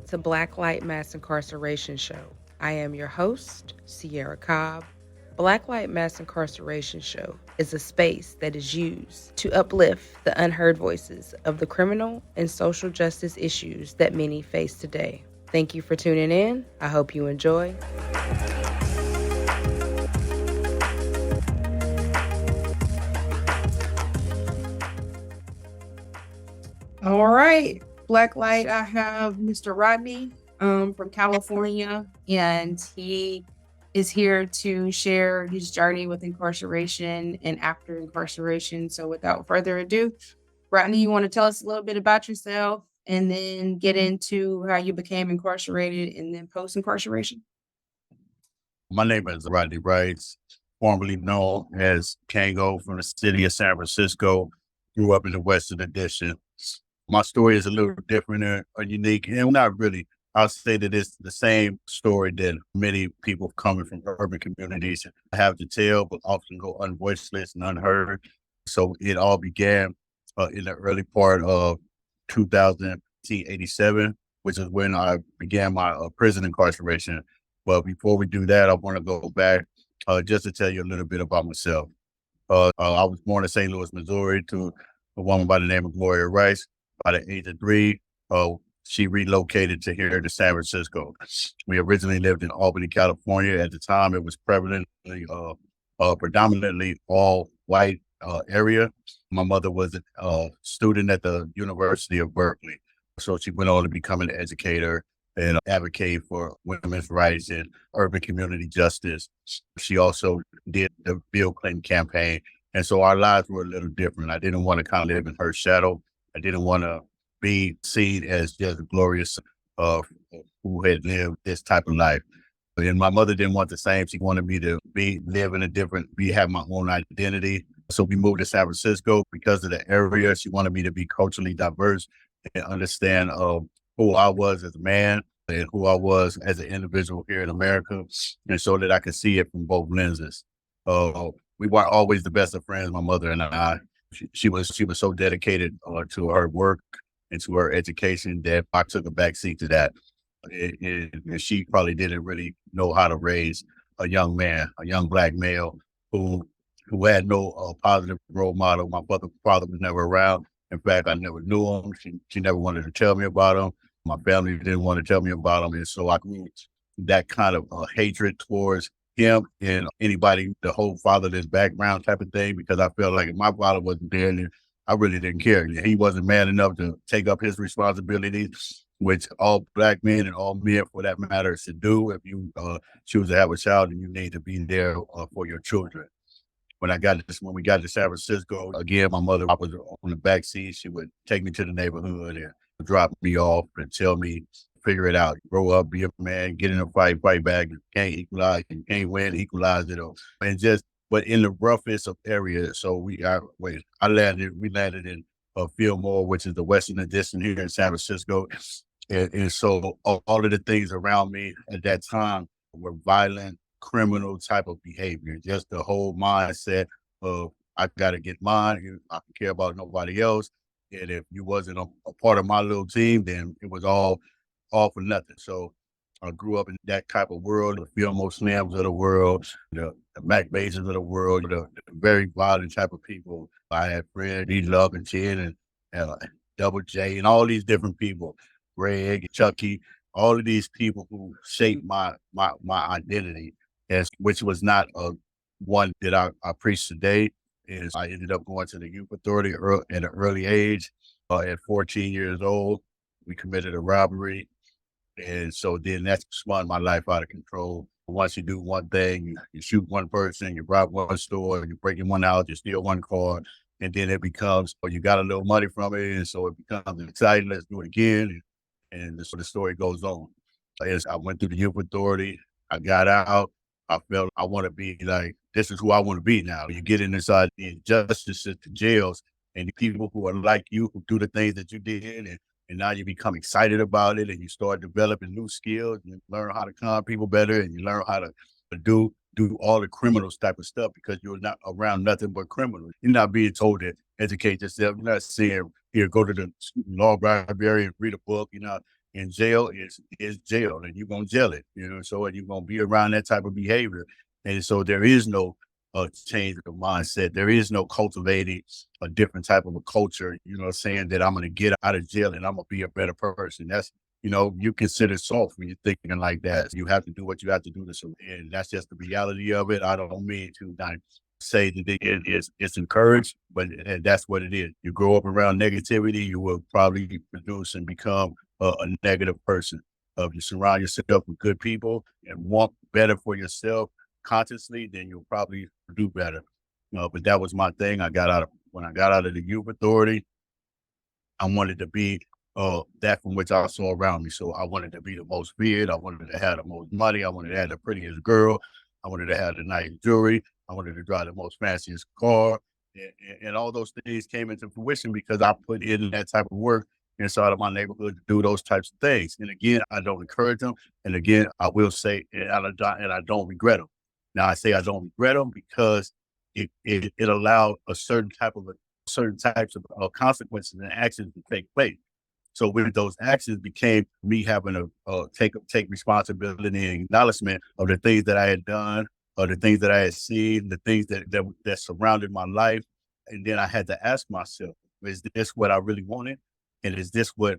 to Blacklight Mass Incarceration Show. I am your host, Sierra Cobb. Blacklight Mass Incarceration Show is a space that is used to uplift the unheard voices of the criminal and social justice issues that many face today. Thank you for tuning in. I hope you enjoy. All right, Blacklight, I have Mr. Rodney from California, and he is here to share his journey with incarceration and after incarceration. So without further ado, Rodney, you want to tell us a little bit about yourself and then get into how you became incarcerated and then post-incarceration? My name is Rodney Wrice, formerly known as Kango from the city of San Francisco. Grew up in the Western Addition. My story is a little different or unique, and not really. I'll say that it's the same story that many people coming from urban communities have to tell, but often go unvoiceless and unheard. So it all began in the early part of 1987, which is when I began my prison incarceration. But before we do that, I want to go back just to tell you a little bit about myself. I was born in St. Louis, Missouri, to a woman by the name of Rodney Wrice. By the age of 3, she relocated to here to San Francisco. We originally lived in Albany, California. At the time, it was predominantly all white area. My mother was a student at the University of Berkeley. So she went on to become an educator and advocate for women's rights and urban community justice. She also did the Bill Clinton campaign. And so our lives were a little different. I didn't want to kind of live in her shadow. I didn't want to be seen as just glorious who had lived this type of life. And my mother didn't want the same. She wanted me to have my own identity. So we moved to San Francisco because of the area. She wanted me to be culturally diverse and understand who I was as a man and who I was as an individual here in America, and so that I could see it from both lenses. We weren't always the best of friends, my mother and I. She was so dedicated to her work and to her education that I took a backseat to that. And she probably didn't really know how to raise a young man, a young Black male who had no positive role model. My father was never around. In fact, I never knew him. She never wanted to tell me about him. My family didn't want to tell me about him. And so I grew that kind of hatred towards him and anybody, the whole fatherless background type of thing, because I felt like if my father wasn't there, then I really didn't care. He wasn't man enough to take up his responsibilities, which all Black men and all men for that matter should do. If you choose to have a child, then you need to be there for your children. When we got to San Francisco, again, my mother was on the back seat. She would take me to the neighborhood and drop me off and tell me, figure it out, grow up, be a man, get in a fight back. You can't equalize, you can't win, equalize it. But in the roughest of areas. So we landed in Fillmore, which is the Western Addition here in San Francisco. And so all of the things around me at that time were violent, criminal type of behavior, just the whole mindset of I got to get mine. I don't care about nobody else. And if you wasn't a part of my little team, then it was all for nothing. So I grew up in that type of world, the Fillmore Slams of the world, the Mac Bases of the world, the very violent type of people. I had friends, Love and Chin and Double J and all these different people, Greg, Chucky, all of these people who shaped my identity, which was not one that I preach today. Is I ended up going to the youth authority at an early age. At 14 years old, we committed a robbery. And so then that spun my life out of control. Once you do one thing, you shoot one person, you rob one store, you break in one house, you steal one car, and then it becomes, you got a little money from it, and so it becomes exciting, let's do it again. And so the story goes on. As I went through the youth authority, I got out, I felt I want to be like, this is who I want to be now. You get inside the injustice at the jails, and the people who are like you, who do the things that you did, and now you become excited about it and you start developing new skills and you learn how to calm people better and you learn how to do all the criminals type of stuff because you're not around nothing but criminals. You're not being told to educate yourself. You're not saying, here, go to the law library and read a book. You're And jail is jail, and you're gonna jail it, so you're gonna be around that type of behavior. And so there is no change of mindset. There is no cultivating a different type of a culture, saying that I'm gonna get out of jail and I'm gonna be a better person. That's you consider soft when you're thinking like that. You have to do what you have to do to survive. And that's just the reality of it. I don't mean to not say that it's encouraged, but that's what it is. You grow up around negativity, you will probably produce and become a negative person. If you surround yourself with good people and want better for yourself consciously, then you'll probably do better. But that was my thing. When I got out of the youth authority, I wanted to be that from which I saw around me. So I wanted to be the most feared. I wanted to have the most money. I wanted to have the prettiest girl. I wanted to have the nice jewelry. I wanted to drive the most fanciest car. And all those things came into fruition because I put in that type of work inside of my neighborhood to do those types of things. And again, I don't encourage them. And again, I will say, and I don't regret them. Now I say I don't regret them because it allowed certain types of consequences and actions to take place. So with those actions became me having to take responsibility and acknowledgement of the things that I had done, or the things that I had seen, the things that surrounded my life. And then I had to ask myself, is this what I really wanted? And is this what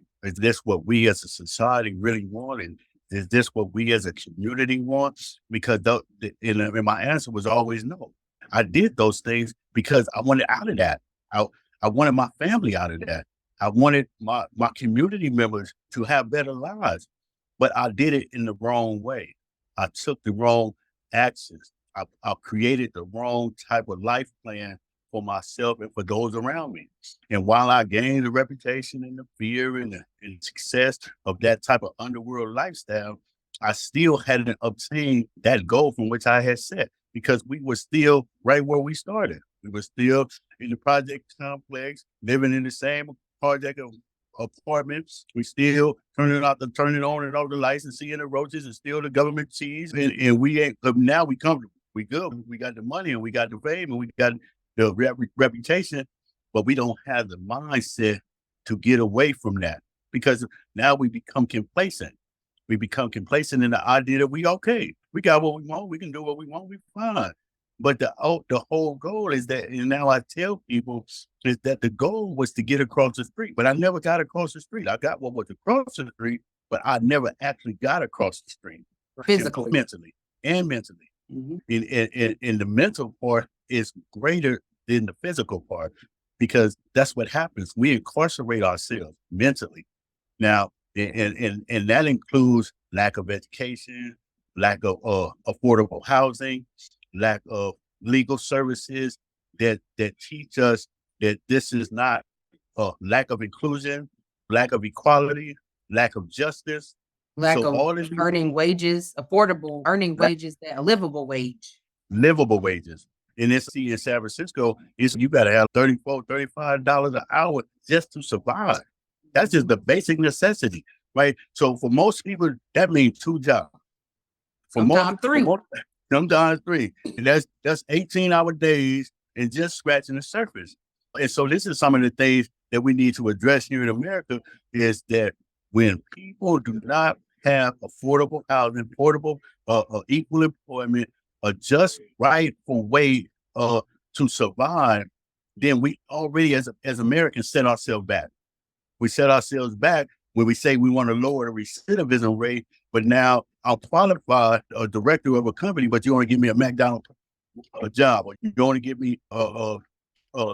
we as a society really want? And is this what we as a community want? Because and my answer was always no. I did those things because I wanted out of that. I wanted my family out of that. I wanted my community members to have better lives, but I did it in the wrong way. I took the wrong actions. I created the wrong type of life plan for myself and for those around me. And while I gained the reputation and the fear and the success of that type of underworld lifestyle, I still hadn't obtained that goal from which I had set, because we were still right where we started. We were still in the project complex, living in the same project apartments. We still turning on and off the lights and seeing the roaches and still the government cheese. And we ain't, but now we comfortable. We good. We got the money and we got the fame and we got the reputation, but we don't have the mindset to get away from that, because now we become complacent. We become complacent in the idea that we got what we want. We can do what we want. We fine. But the whole goal is that, and now I tell people, is that the goal was to get across the street, but I never got across the street. I got what was across the street, but I never actually got across the street Physically. mentally. Mm-hmm. And the mental part is greater than the physical part, because that's what happens. We incarcerate ourselves mentally. Now, and that includes lack of education, lack of affordable housing, lack of legal services that teach us that this is not lack of inclusion, lack of equality, lack of justice, lack of earning wages, affordable earning wages, that a livable wage. Livable wages. In this city in San Francisco, you got to have $34, $35 an hour just to survive. That's just the basic necessity, right? So for most people, that means 2 jobs. Sometimes 3. Sometimes 3. And that's 18-hour days and just scratching the surface. And so this is some of the things that we need to address here in America, is that when people do not have affordable housing, affordable equal employment, a just rightful way to survive, then we already as Americans set ourselves back. We set ourselves back when we say we want to lower the recidivism rate, but now I'll qualify a director of a company, but you only give me a McDonald's job, or you only give me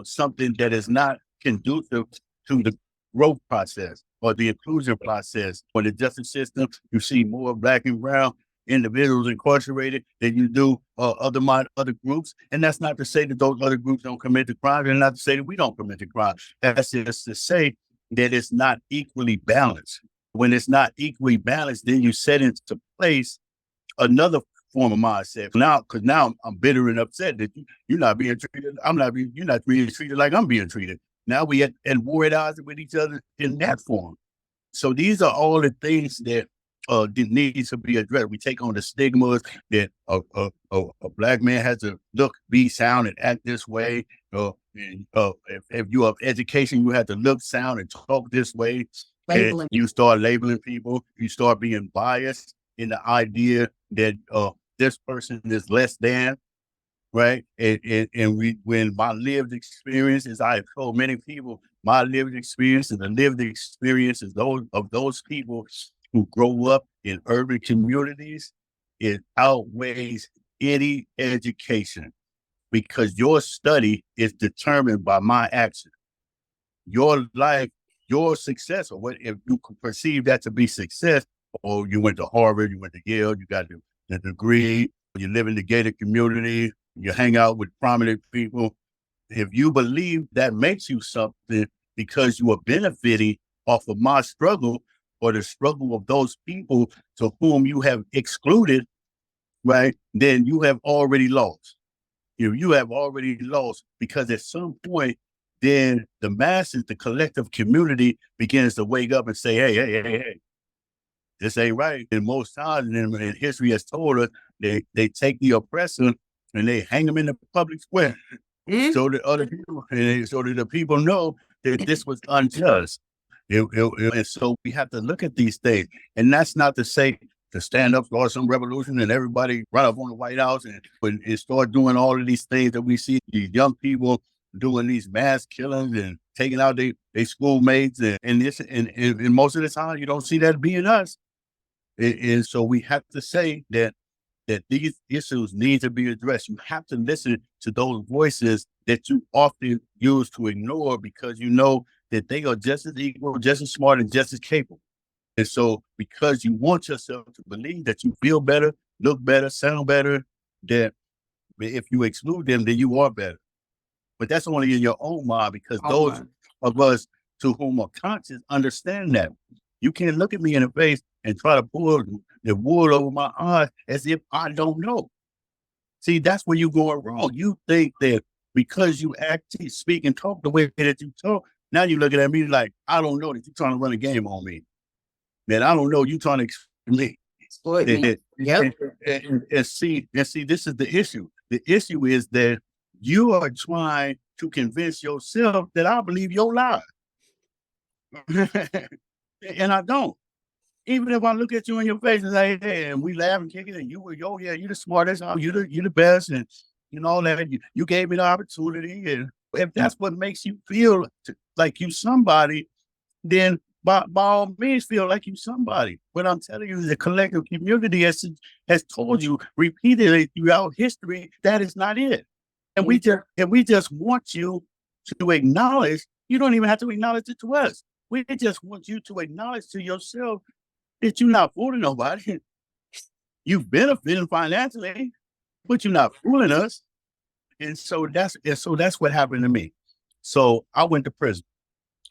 something that is not conducive to the growth process or the inclusion process. For the justice system, you see more Black and brown individuals incarcerated than you do other groups. And that's not to say that those other groups don't commit the crime, and not to say that we don't commit the crime. That's just to say that it's not equally balanced. When it's not equally balanced, then you set into place another form of mindset. Because now I'm bitter and upset that you're not being treated. You're not being treated like I'm being treated. Now we at war at odds with each other in that form. So these are all the things that needs to be addressed. We take on the stigmas that a Black man has to look, be, sound, and act this way. If you have education, you have to look, sound, and talk this way. And Labeling. you start labeling people, you start being biased in the idea that this person is less than, right? When my lived experience, as I have told many people, my lived experience and the lived experiences of those people who grow up in urban communities, it outweighs any education, because your study is determined by my action. Your life, your success, or what if you could perceive that to be success, or you went to Harvard, you went to Yale, you got the degree, you live in the gated community, you hang out with prominent people. If you believe that makes you something because you are benefiting off of my struggle or the struggle of those people to whom you have excluded, right, then you have already lost. You have already lost, because at some point, then the masses, the collective community begins to wake up and say, hey, this ain't right. And most times, and history has told us, they take the oppressor and they hang them in the public square so that other people, so that the people know that this was unjust. And so we have to look at these things. And that's not to say to stand up, start some revolution and everybody run up on the White House and start doing all of these things that we see these young people doing, these mass killings and taking out their schoolmates. And most of the time, you don't see that being us. And so we have to say that these issues need to be addressed. You have to listen to those voices that you often use to ignore, because you know that they are just as equal, just as smart, and just as capable. And so because you want yourself to believe that you feel better, look better, sound better, that if you exclude them, then you are better. But that's only in your own mind, because those of us to whom are conscious understand that. You can't look at me in the face and try to pull the wool over my eyes as if I don't know. See, that's where you're going wrong. You think that because you act, speak, and talk the way that you talk, now you're looking at me like, I don't know that you're trying to run a game on me. Man, I don't know you trying to exploit me. Yep. And see, this is the issue. The issue is that you are trying to convince yourself that I believe your lie. And I don't. Even if I look at you in your face and say, hey, and we laugh and kick it, and you were, oh yeah, you're the smartest, you're the best, and you know that you gave me the opportunity. And if that's what makes you feel like you somebody, then by all means feel like you somebody. What I'm telling you is the collective community has told you repeatedly throughout history that is not it. And we just want you to acknowledge. You don't even have to acknowledge it to us. We just want you to acknowledge to yourself that you're not fooling nobody. You've benefited financially, but you're not fooling us. And so that's what happened to me. So I went to prison.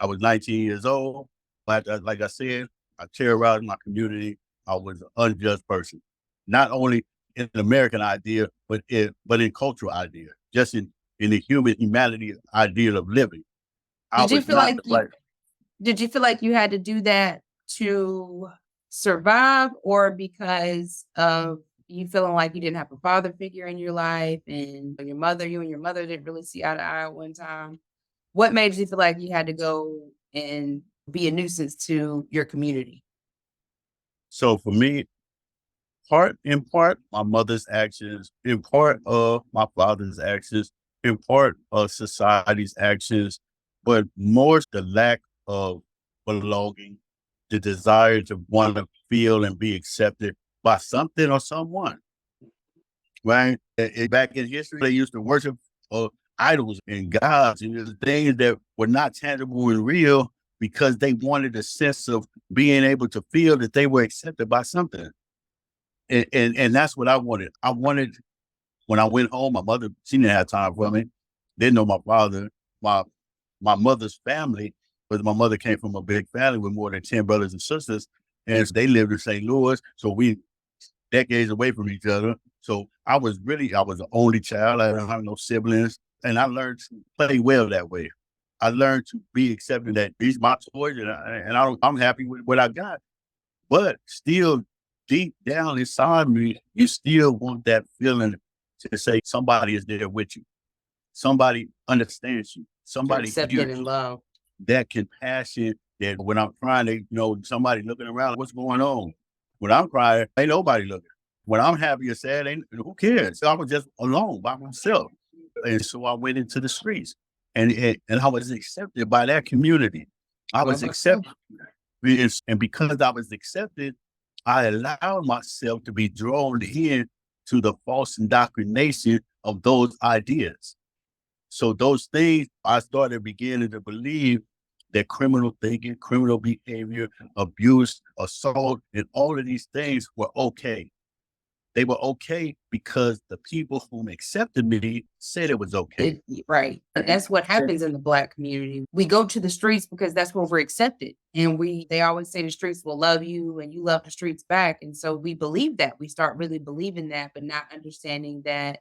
I was 19 years old. Like I said, I terrorized my community. I was an unjust person, not only in an American idea, but in cultural idea, just in the humanity ideal of living. Did you feel like you had to do that to survive, or because of you feeling like you didn't have a father figure in your life, and you and your mother didn't really see eye to eye at one time? What made you feel like you had to go and be a nuisance to your community? So for me, in part, my mother's actions, in part of my father's actions, in part of society's actions, but more the lack of belonging, the desire to want to feel and be accepted by something or someone, right? Back in history, they used to worship idols and gods and things that were not tangible and real, because they wanted a sense of being able to feel that they were accepted by something. And that's what I wanted. I wanted, when I went home, my mother, she didn't have time for me. Didn't know my father, my mother's family, but my mother came from a big family with more than 10 brothers and sisters. And they lived in St. Louis. So we decades away from each other. So I was the only child. I didn't have no siblings. And I learned to play well that way. I learned to be accepting that these my toys, and I'm happy with what I got. But still, deep down inside me, you still want that feeling to say somebody is there with you. Somebody understands you. Somebody accepted and loved. That compassion that when I'm crying, somebody looking around, what's going on? When I'm crying, ain't nobody looking. When I'm happy or sad, ain't who cares? I was just alone by myself. And so I went into the streets and I was accepted by that community. I was accepted. And because I was accepted, I allowed myself to be drawn in to the false indoctrination of those ideas. So those things, I started beginning to believe that criminal thinking, criminal behavior, abuse, assault, and all of these things were okay. They were okay because the people whom accepted me said it was okay. Right. That's what happens in the Black community. We go to the streets because that's where we're accepted. And they always say the streets will love you and you love the streets back. And so we believe that. We start really believing that, but not understanding that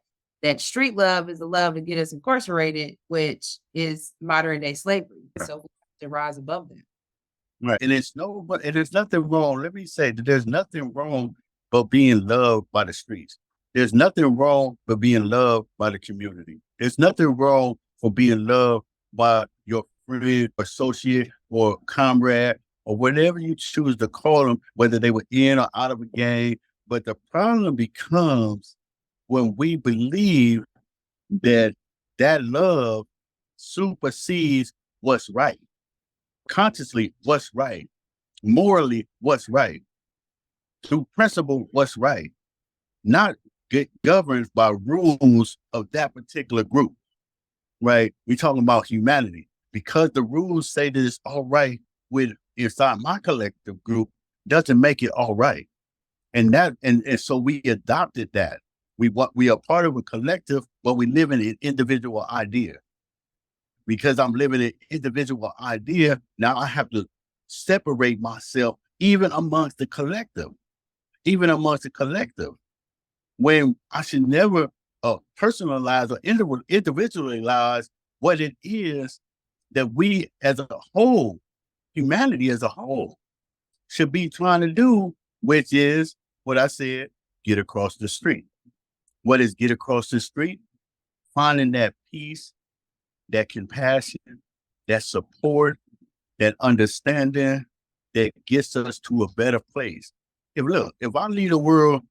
street love is the love to get us incarcerated, which is modern day slavery. So we have to rise above that. Right. And there's nothing wrong. Let me say that there's nothing wrong but being loved by the streets. There's nothing wrong but being loved by the community. There's nothing wrong for being loved by your friend, associate, or comrade, or whatever you choose to call them, whether they were in or out of a gang. But the problem becomes when we believe that love supersedes what's right, consciously what's right, morally what's right, through principle what's right, not get governed by rules of that particular group, right? We're talking about humanity. Because the rules say that it's all right with inside my collective group doesn't make it all right. And so we adopted that. We are part of a collective, but we live in an individual idea. Because I'm living an individual idea, now I have to separate myself even amongst the collective. When I should never personalize or individualize what it is that we as a whole, humanity as a whole, should be trying to do, which is what I said, get across the street. What is get across the street? Finding that peace, that compassion, that support, that understanding that gets us to a better place. If I leave the world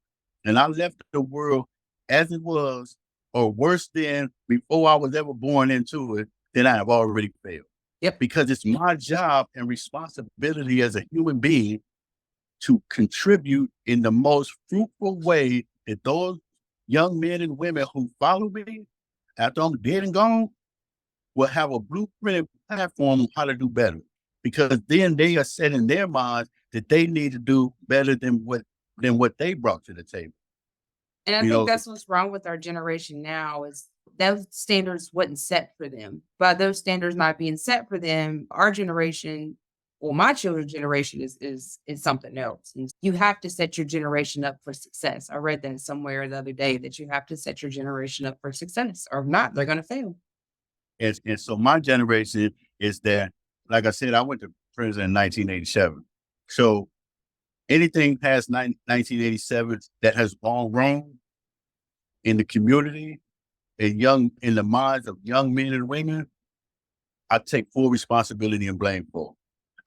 and I left the world as it was or worse than before I was ever born into it, then I have already failed. Yep. Because it's my job and responsibility as a human being to contribute in the most fruitful way that those young men and women who follow me after I'm dead and gone will have a blueprint platform on how to do better. Because then they are set in their minds that they need to do better than what they brought to the table. And I think that's what's wrong with our generation now is those standards wasn't set for them. By those standards not being set for them, our generation, well, my children's generation is something else. And you have to set your generation up for success. I read that somewhere the other day that you have to set your generation up for success, or if not, they're going to fail. And so my generation is that, like I said, I went to prison in 1987. So anything past 1987 that has gone wrong in the community and in the minds of young men and women, I take full responsibility and blame for.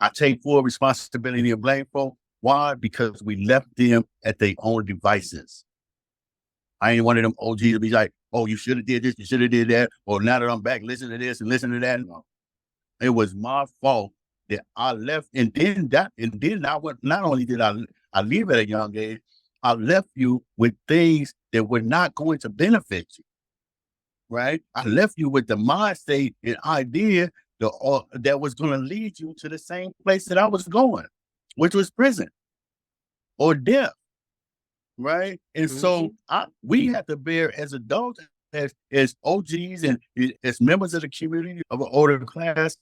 I take full responsibility and blame for. Why? Because we left them at their own devices. I ain't one of them OGs to be like, oh, you should have did this, you should have did that, or now that I'm back, listen to this and listen to that. No. It was my fault that I left, and then I went. Not only did I leave at a young age, I left you with things that were not going to benefit you. Right? I left you with the mind state and idea that was going to lead you to the same place that I was going, which was prison or death. Right? And so we have to bear as adults, as OGs and as members of the community of an older class,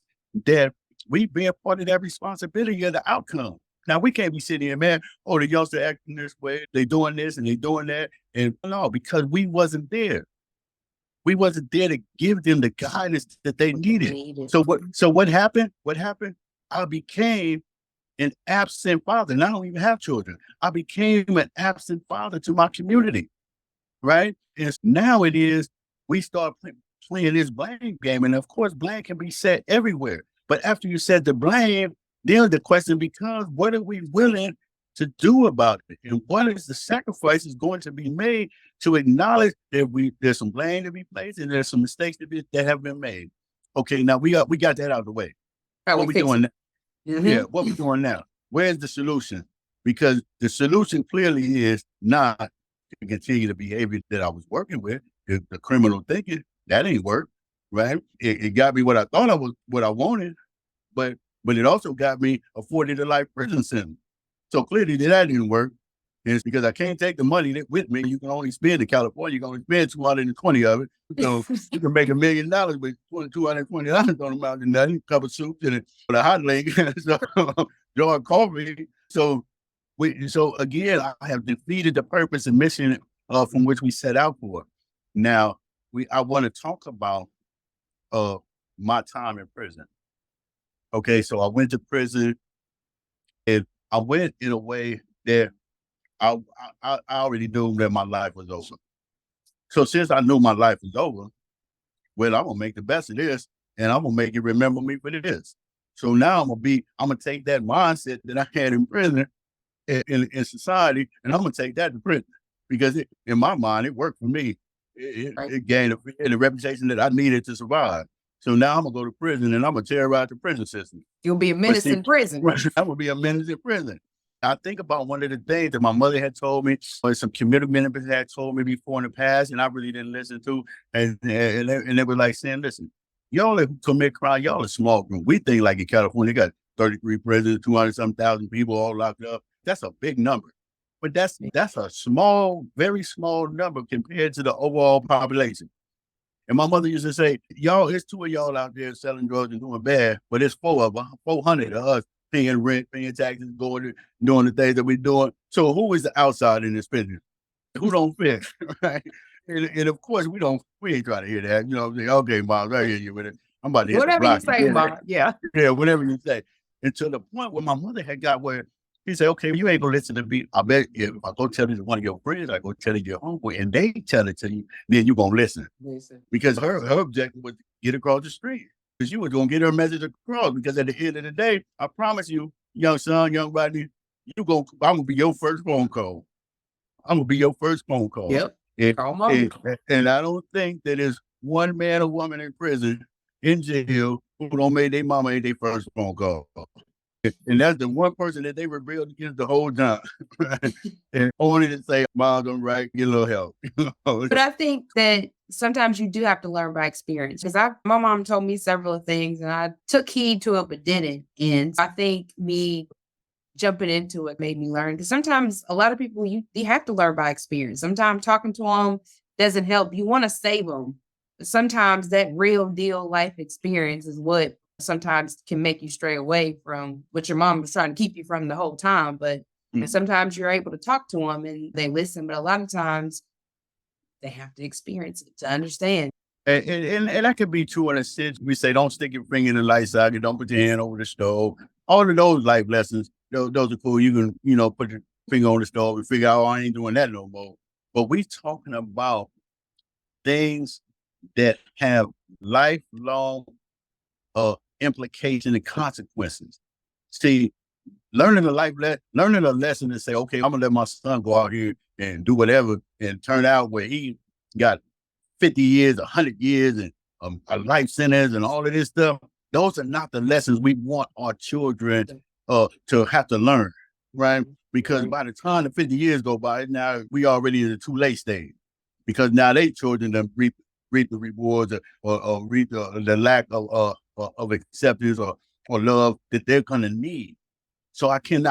that we bear part of that responsibility of the outcome. Now, we can't be sitting here, man, oh, the youngster acting this way, they doing this and they doing that. And no, because we wasn't there. We wasn't there to give them the guidance that they needed. So what happened? I became an absent father, and I don't even have children. I became an absent father to my community, right? And now it is, we start playing this blame game. And of course, blame can be set everywhere. But after you set the blame, then the question becomes, what are we willing to do about it? And what is the sacrifices going to be made to acknowledge that there's some blame to be placed and there's some mistakes that have been made? Okay, now we got that out of the way. How What we we fix doing? it. Yeah, Mhm. what we doing now? Where's the solution? Because the solution clearly is not to continue the behavior that I was working with, the criminal thinking. That ain't work, right? It got me what I thought what I wanted, but it also got me a 40 to life prison sentence. So clearly that didn't work. And it's because I can't take the money with me. You can only spend in California, you can only spend 220 of it. So you can make $1 million with $220 on the mountain, nothing, a couple of soups and a hot link, so jar of coffee. So again, I have defeated the purpose and mission from which we set out for. Now, I want to talk about my time in prison. Okay, so I went to prison, and I went in a way that I already knew that my life was over. So since I knew my life was over, well, I'm gonna make the best of this, and I'm gonna make you remember me for this. So now I'm gonna take that mindset that I had in prison in society, and I'm gonna take that to prison because in my mind it worked for me. Right. It gained the reputation that I needed to survive. So now I'm gonna go to prison and I'm gonna terrorize the prison system. You'll be a But menace see, in prison. I would be a menace in prison. I think about one of the things that my mother had told me, or some community members had told me before in the past, and I really didn't listen to. And they were like saying, "Listen, y'all who commit crime, y'all a small group. We think like in California, you got 33 prisons, 200 some thousand people all locked up. That's a big number, but that's a small, very small number compared to the overall population." And my mother used to say, "Y'all, it's two of y'all out there selling drugs and doing bad, but it's 400 of us paying rent, paying taxes, doing the things that we're doing. So who is the outside in this business? Who don't fit?" Right? And of course, we ain't trying to hear that. You know what I'm saying? Okay, Miles, I hear you with it. I'm about to hit the Whatever you block say, again. Ma. Yeah. Yeah, whatever you say. And to the point where my mother had got where he said, "Okay, you ain't gonna listen to me. I bet if I go tell it to one of your friends, I go tell it to your homeboy, and they tell it to you, then you gonna listen." Listen. Because her objective was to get across the street. Because she was gonna get her message across. Because at the end of the day, I promise you, young son, young Rodney, I'm gonna be your first phone call. I'm gonna be your first phone call. Yep. And, Call mom. and I don't think that there's one man or woman in prison, in jail, who don't make their mama ain't their first phone call. And that's the one person that they rebelled against the whole time. Right? And only to say, "Mom, I'm right, get a little help." But I think that sometimes you do have to learn by experience because my mom told me several things and I took heed to it but didn't. And I think me jumping into it made me learn because sometimes a lot of people you have to learn by experience. Sometimes talking to them doesn't help. You want to save them, but sometimes that real deal life experience is what sometimes can make you stray away from what your mom was trying to keep you from the whole time. But and Mm. sometimes you're able to talk to them and they listen, but a lot of times they have to experience it to understand. And that could be true in a sense. We say, don't stick your finger in the light socket, don't put your hand over the stove. All of those life lessons, those are cool. You can, put your finger on the stove and figure out, "Oh, I ain't doing that no more." But we talking about things that have lifelong implication and consequences. See, learning a lesson and say, "Okay, I'm gonna let my son go out here and do whatever," and turn out where he got 50 years, 100 years, and a life sentence and all of this stuff. Those are not the lessons we want our children to have to learn, right? Because by the time the 50 years go by, now we already in the too late stage. Because now they children them reap the rewards or reap the lack of acceptance or love that they're gonna need. So I can't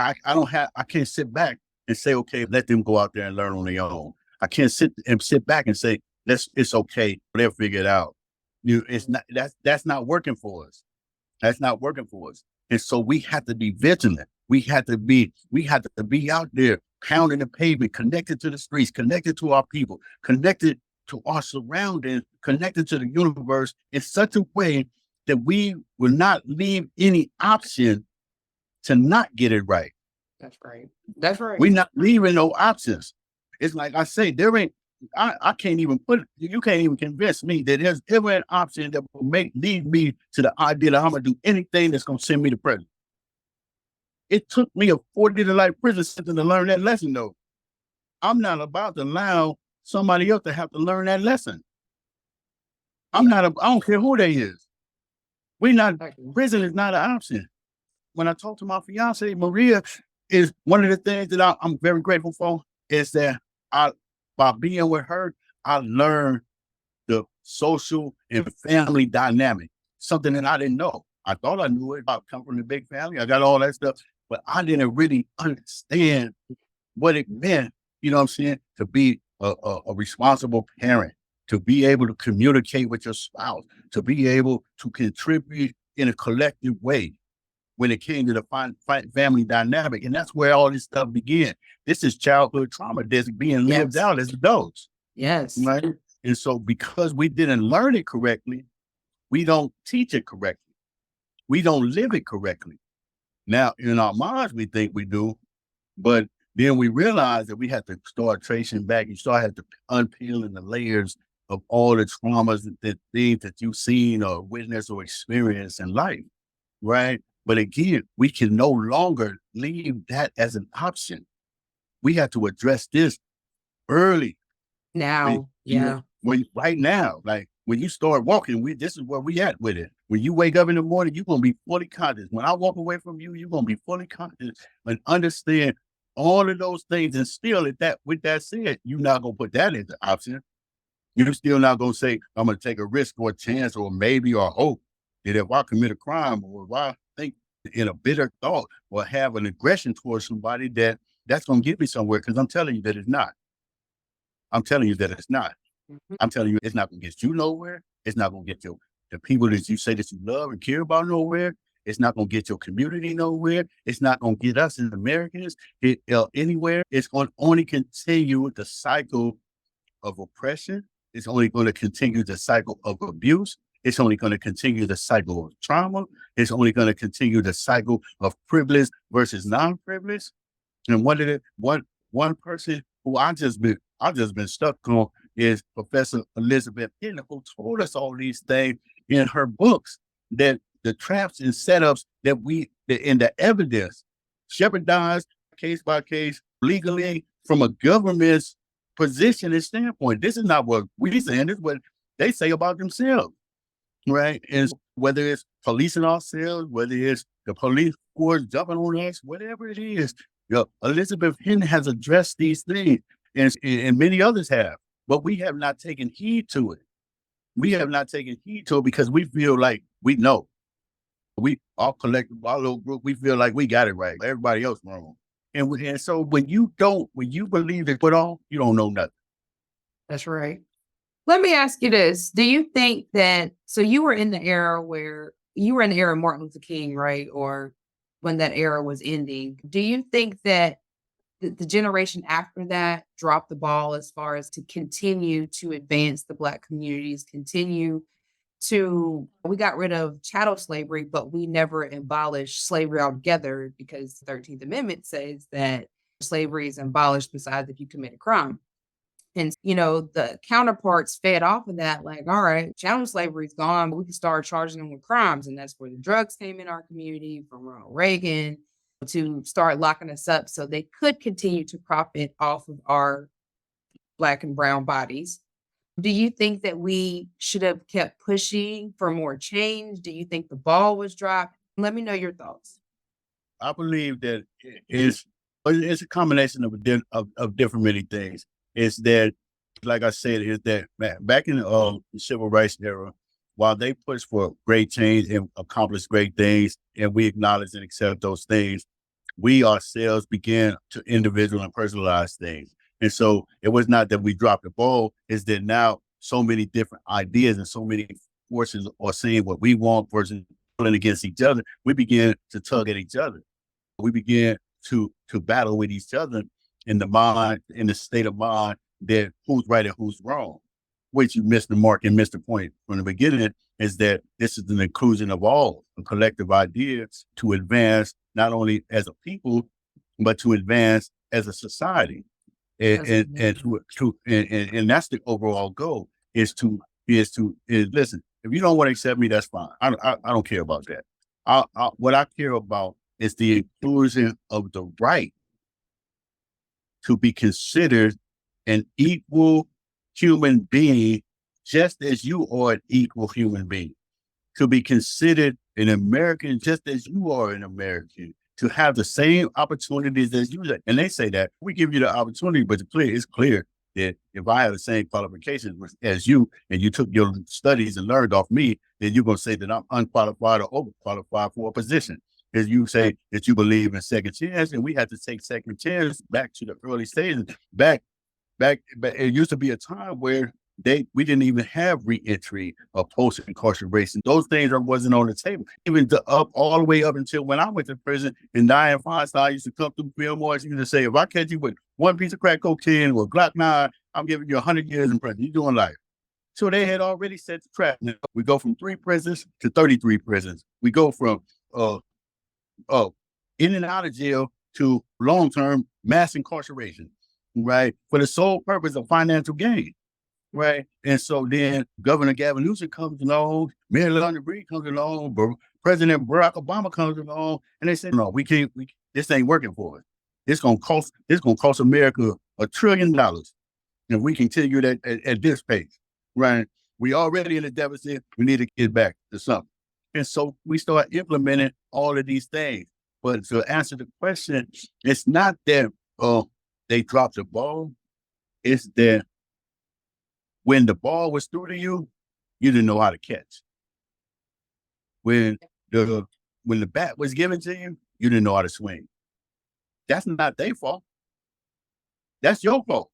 sit back and say, "Okay, let them go out there and learn on their own." I can't sit back and say, it's okay, they'll figure it out. It's not that's not working for us. That's not working for us. And so we have to be vigilant. We have to be out there pounding the pavement, connected to the streets, connected to our people, connected to our surroundings, connected to the universe in such a way that we will not leave any option to not get it right. That's right. That's right. We're not leaving no options. It's like I say, I can't even you can't even convince me that there's ever an option that will lead me to the idea that I'm gonna do anything that's gonna send me to prison. It took me a 40 to life prison sentence to learn that lesson, though. I'm not about to allow somebody else to have to learn that lesson. I don't care who they is. Prison is not an option. When I talk to my fiance, Maria, is one of the things that I'm very grateful for is that by being with her, I learned the social and family dynamic, something that I didn't know. I thought I knew it about coming from a big family. I got all that stuff, but I didn't really understand what it meant, you know what I'm saying, to be a responsible parent, to be able to communicate with your spouse, to be able to contribute in a collective way when it came to the family dynamic. And that's where all this stuff began. This is childhood trauma that's being lived out as adults. Yes. Right? And so because we didn't learn it correctly, we don't teach it correctly. We don't live it correctly. Now, in our minds, we think we do, but then we realize that we have to start tracing back. You start have to unpeeling the layers of all the traumas, the things that you've seen or witnessed or experienced in life, right? But again, we can no longer leave that as an option. We have to address this early. Now, Right now, like when you start walking, this is where we at with it. When you wake up in the morning, you're gonna be fully conscious. When I walk away from you, you're gonna be fully conscious and understand all of those things. And still, with that said, you're not gonna put that as an option. You're still not gonna say, I'm gonna take a risk or a chance or maybe or hope that if I commit a crime or if I think in a bitter thought or have an aggression towards somebody that's gonna get me somewhere. Because I'm telling you that it's not. I'm telling you that it's not. I'm telling you, it's not gonna get you nowhere. It's not gonna get the people that you say that you love and care about nowhere. It's not gonna get your community nowhere. It's not gonna get us as Americans anywhere. It's going to only continue the cycle of oppression. It's only going to continue the cycle of abuse. It's only going to continue the cycle of trauma. It's only going to continue the cycle of privilege versus non-privilege. And one person who I just been stuck on is Professor Elizabeth Hinton, who told us all these things in her books, that the traps and setups in the evidence jeopardized case by case legally from a government's position and standpoint. This is not what we saying, this is what they say about themselves, right? And whether it's policing ourselves, whether it's the police force jumping on us, whatever it is, Elizabeth Hinton has addressed these things, and many others have, but we have not taken heed to it. We have not taken heed to it because we feel like we know. Our collective, our little group, we feel like we got it right. Everybody else wrong. And so when you believe that put on, you don't know nothing. That's right. Let me ask you this. Do you think that, so you were in the era of Martin Luther King, right? Or when that era was ending. Do you think that the generation after that dropped the ball as far as to continue to advance the Black communities, we got rid of chattel slavery, but we never abolished slavery altogether because the 13th Amendment says that slavery is abolished besides if you commit a crime. And, the counterparts fed off of that, like, all right, chattel slavery is gone, but we can start charging them with crimes. And that's where the drugs came in our community from Ronald Reagan to start locking us up so they could continue to profit off of our Black and brown bodies. Do you think that we should have kept pushing for more change? Do you think the ball was dropped? Let me know your thoughts. I believe that it's a combination of different many things. It's that, like I said, is that back in the civil rights era, while they pushed for great change and accomplished great things, and we acknowledge and accept those things, we ourselves began to individual and personalize things. And so it was not that we dropped the ball, it's that now so many different ideas and so many forces are saying what we want versus pulling against each other. We began to tug at each other. We began to battle with each other in the state of mind that who's right and who's wrong, which you missed the mark and missed the point from the beginning, is that this is an inclusion of all, a collective idea to advance not only as a people, but to advance as a society. And that's the overall goal is listen, if you don't want to accept me, that's fine. I don't care about that. What I care about It's the inclusion of the right to be considered an equal human being, just as you are an equal human being, to be considered an American, just as you are an American, to have the same opportunities as you. And they say that we give you the opportunity, but it's clear that if I have the same qualifications as you, and you took your studies and learned off me, then you're going to say that I'm unqualified or overqualified for a position. As you say that you believe in second chance, and we had to take second chance back to the early stages. Back, it used to be a time where we didn't even have reentry or post incarceration. Those things wasn't on the table. Even all the way up until when I went to prison, and Diane Feinstein used to come through Fillmore. She used to say, if I catch you with one piece of crack cocaine or Glock 9, I'm giving you 100 years in prison. You're doing life. So they had already set the trap. Now, we go from 3 prisons to 33 prisons. We go from in and out of jail to long-term mass incarceration, right? For the sole purpose of financial gain, right? And so then Governor Gavin Newsom comes along, Mayor London Breed comes along, President Barack Obama comes along, and they say, no, we can't, this ain't working for us. It's gonna cost America $1 trillion if we continue that at this pace, right? We already in a deficit, we need to get back to something. And so we start implementing all of these things. But to answer the question, it's not that they dropped the ball. It's that when the ball was through to you, you didn't know how to catch. When the bat was given to you, you didn't know how to swing. That's not their fault. That's your fault.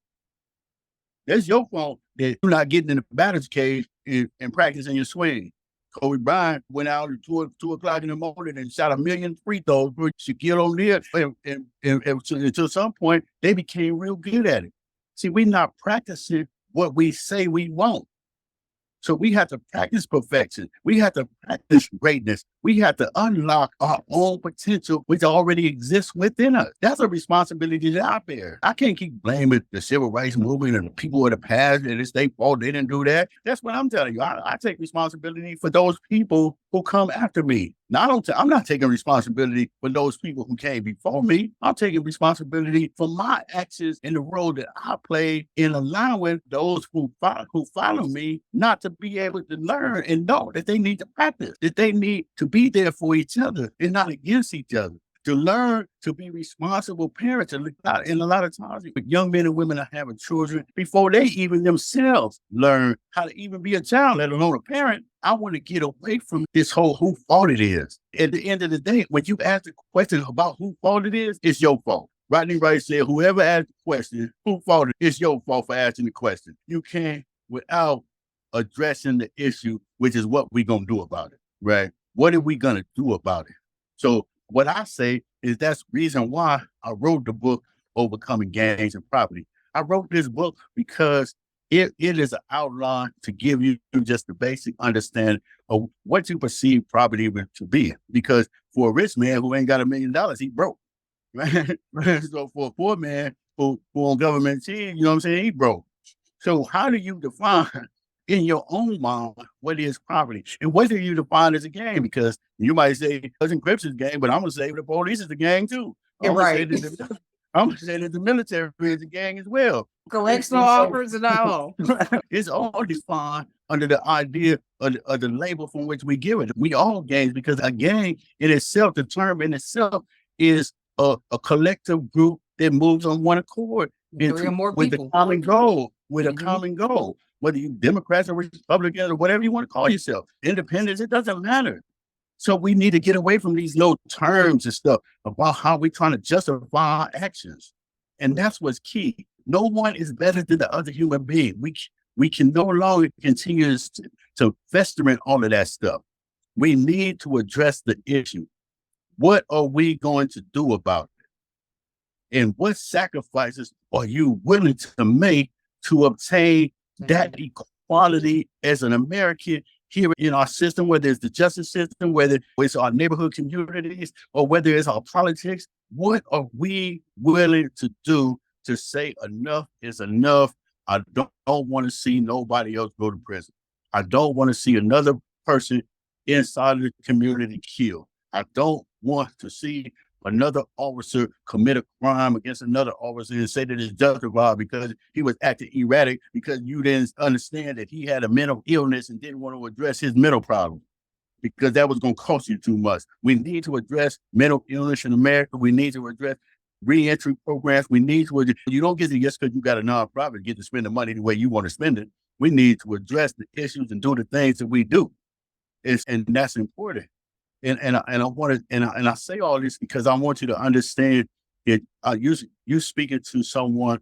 That's your fault that you're not getting in the batter's cage and practicing your swing. Kobe Bryant went out at 2 o'clock in the morning and shot 1 million free throws. Shaquille O'Neal, and until some point, they became real good at it. See, we're not practicing what we say we want. So we have to practice perfection. We have to practice greatness. We have to unlock our own potential, which already exists within us. That's a responsibility that I bear. I can't keep blaming the civil rights movement and the people of the past and it's their fault they didn't do that. That's what I'm telling you. I take responsibility for those people who come after me. Now, I'm not taking responsibility for those people who came before me. I'm taking responsibility for my actions and the role that I play in allowing those who follow me not to be able to learn and know that they need to practice, that they need to be there for each other and not against each other, to learn to be responsible parents. And a lot of times, young men and women are having children before they even themselves learn how to even be a child, let alone a parent. I want to get away from this whole who fault it is. At the end of the day, when you ask the question about who fault it is, it's your fault. Rodney Wrice said, whoever asked the question, who fault it, it's your fault for asking the question. You can't without addressing the issue, which is what we're going to do about it, right? What are we going to do about it? So what I say is that's the reason why I wrote the book, Overcoming Gangs and Property. I wrote this book because it is an outline to give you just the basic understanding of what you perceive property to be. Because for a rich man who ain't got $1 million, he broke, right? So for a poor man who on government team, you know what I'm saying, he broke. So how do you define in your own mind what is property? And what do you define as a gang? Because you might say Cousin Crips is a gang, but I'm going to say the police is a gang too. You're right. I'm going to say that the military is a gang as well. Correctional officers and all. It's all defined under the idea of the label from which we give it. We all gangs because a gang in itself, the term in itself is a collective group that moves on one accord with a common goal, a common goal. Whether you Democrats or Republicans or whatever you want to call yourself, independents, it doesn't matter. So we need to get away from these little terms and stuff about how we're trying to justify our actions. And that's what's key. No one is better than the other human being. We can no longer continue to fester in all of that stuff. We need to address the issue. What are we going to do about it? And what sacrifices are you willing to make to obtain that equality as an American here in our system, whether it's the justice system, whether it's our neighborhood communities, or whether it's our politics? What are we willing to do to say enough is enough? I don't want to see nobody else go to prison. I don't want to see another person inside of the community killed. I don't want to see another officer commit a crime against another officer and say that it's justified because he was acting erratic because you didn't understand that he had a mental illness and didn't want to address his mental problem because that was going to cost you too much. We need to address mental illness in America. We need to address reentry programs. We need to, you don't get it just because you got a nonprofit, get to spend the money the way you want to spend it. We need to address the issues and do the things that we do. And that's important. And I want to, and I say all this because I want you to understand that you speaking to someone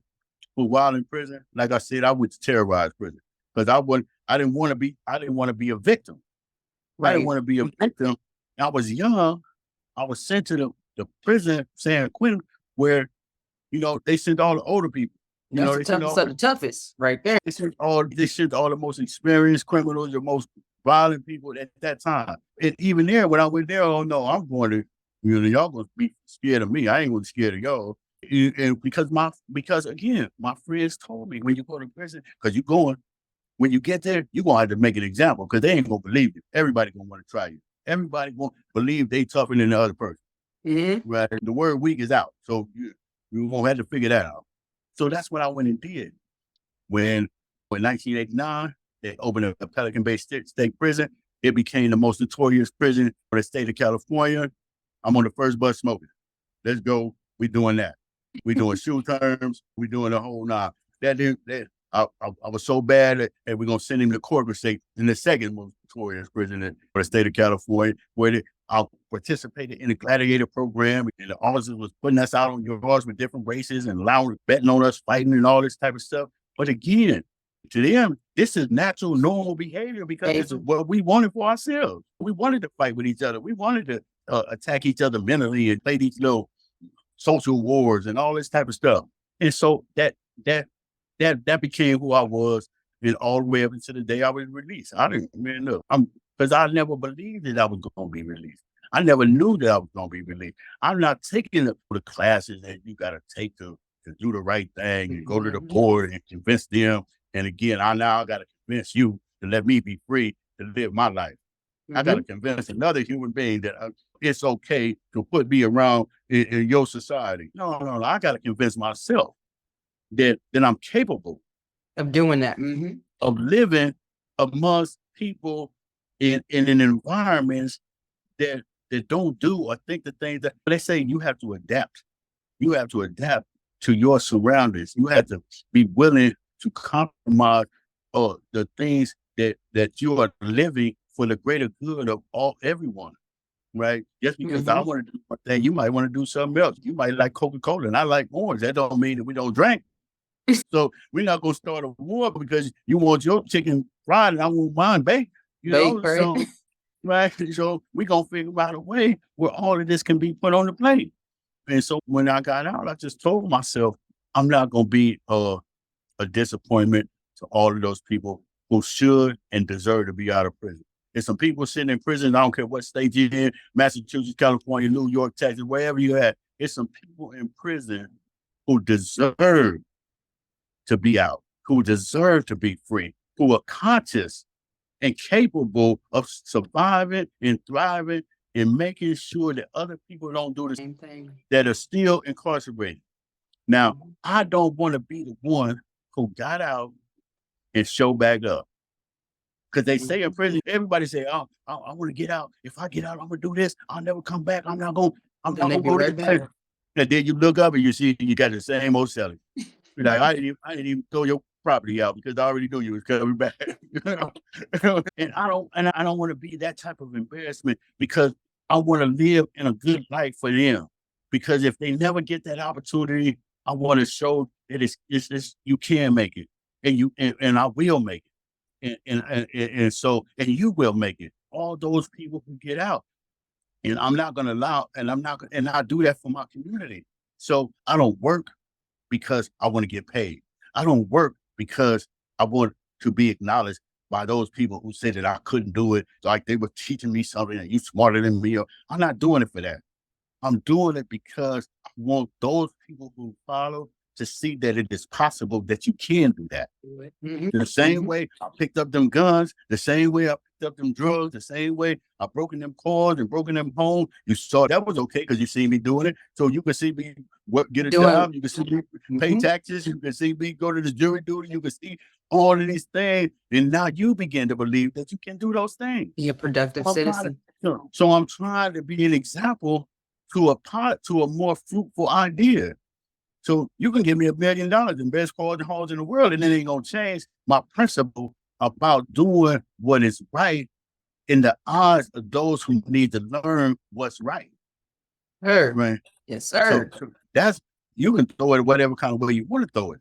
who while in prison, like I said, I went to terrorized prison because I didn't want to be a victim. I didn't want to be a victim. I was young. I was sent to the prison, San Quentin, where, they sent all the older people. That's the toughest of the toughest right there. They sent all the most experienced criminals, the most violent people at that time. And even there, when I went there, oh no, I'm going to, y'all going to be scared of me. I ain't going to be scared of y'all. And because again, my friends told me when you go to prison, because when you get there, you're going to have to make an example because they ain't going to believe you. Everybody going to want to try you. Everybody going to believe they tougher than the other person. Mm-hmm. Right? The word weak is out. So you're going to have to figure that out. So that's what I went and did. When in 1989, they opened a Pelican Bay State Prison. It became the most notorious prison for the state of California. I'm on the first bus smoking. Let's go. We doing that. We doing shoe terms. We doing the whole nine. I was so bad that we're going to send him to Corpus State in the second most notorious prison for the state of California, where I participated in the gladiator program, and the officers was putting us out on yards with different races and betting on us fighting and all this type of stuff. But again, to them, this is natural, normal behavior because it's what we wanted for ourselves. We wanted to fight with each other. We wanted to attack each other mentally and play these little social wars and all this type of stuff. And so that became who I was, and all the way up until the day I was released. I didn't, because I never believed that I was going to be released. I never knew that I was going to be released. I'm not taking the classes that you got to take to do the right thing and go to the board and convince them. And again, I got to convince you to let me be free to live my life. Mm-hmm. I got to convince another human being that it's okay to put me around in your society. No. I got to convince myself that I'm capable of doing that, of living amongst people in an environments that don't do or think the things that they say. You have to adapt. You have to adapt to your surroundings. You have to be willing to compromise the things that you are living for the greater good of everyone. Right? Just because I want to do one thing, you might want to do something else. You might like Coca-Cola and I like orange. That don't mean that we don't drink. So we're not going to start a war because you want your chicken fried and I want mine baked. Right? So, right? So we're going to figure out a way where all of this can be put on the plate. And so when I got out, I just told myself, I'm not going to be a disappointment to all of those people who should and deserve to be out of prison. There's some people sitting in prison, I don't care what state you're in, Massachusetts, California, New York, Texas, wherever you're at. There's some people in prison who deserve to be out, who deserve to be free, who are conscious and capable of surviving and thriving and making sure that other people don't do the same thing, that are still incarcerated. Now, I don't want to be the one who got out and show back up. Because they say in prison, everybody say, oh, I want to get out. If I get out, I'm going to do this. I'll never come back. I'm not going to go right back. And then you look up and you see you got the same old selling. You're like, I didn't even throw your property out because I already knew you was coming back. And I don't want to be that type of embarrassment because I want to live in a good life for them. Because if they never get that opportunity, I want to show that it's you can make it, and I will make it, and you will make it. All those people who get out, and I'm not going to allow, and I do that for my community. So I don't work because I want to get paid. I don't work because I want to be acknowledged by those people who said that I couldn't do it, like they were teaching me something and you smarter than me. I'm not doing it for that. I'm doing it because I want those people who follow to see that it is possible that you can do that. The same way I picked up them guns, the same way I up them drugs the same way I broken them cars and broken them home. You saw that was okay because you see me doing it. So you can see me get a Doing job. You can see me pay Mhm. taxes. You can see me go to the jury duty. You can see all of these things. And now you begin to believe that you can do those things. Be a productive I'm trying citizen. so I'm trying to be an example to a more fruitful idea. So you can give me $1 million and best cars and halls in the world, and it ain't gonna change my principle about doing what is right in the eyes of those who need to learn what's right. Sir. Right. Yes, So, sir. so that's you can throw it whatever kind of way you want to throw it.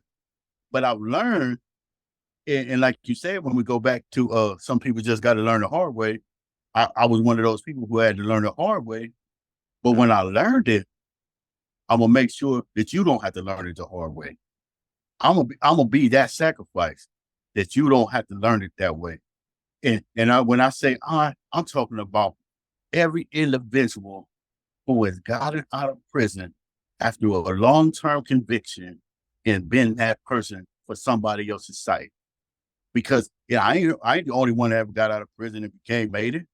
But I've learned, and like you said, when we go back to some people just got to learn the hard way. I was one of those people who had to learn the hard way. But when I learned it, I'm gonna make sure that you don't have to learn it the hard way. I'm gonna be that sacrifice that you don't have to learn it that way. When I say I'm talking about every individual who has gotten out of prison after a long-term conviction and been that person for somebody else's sight. Because I ain't the only one that ever got out of prison and made it.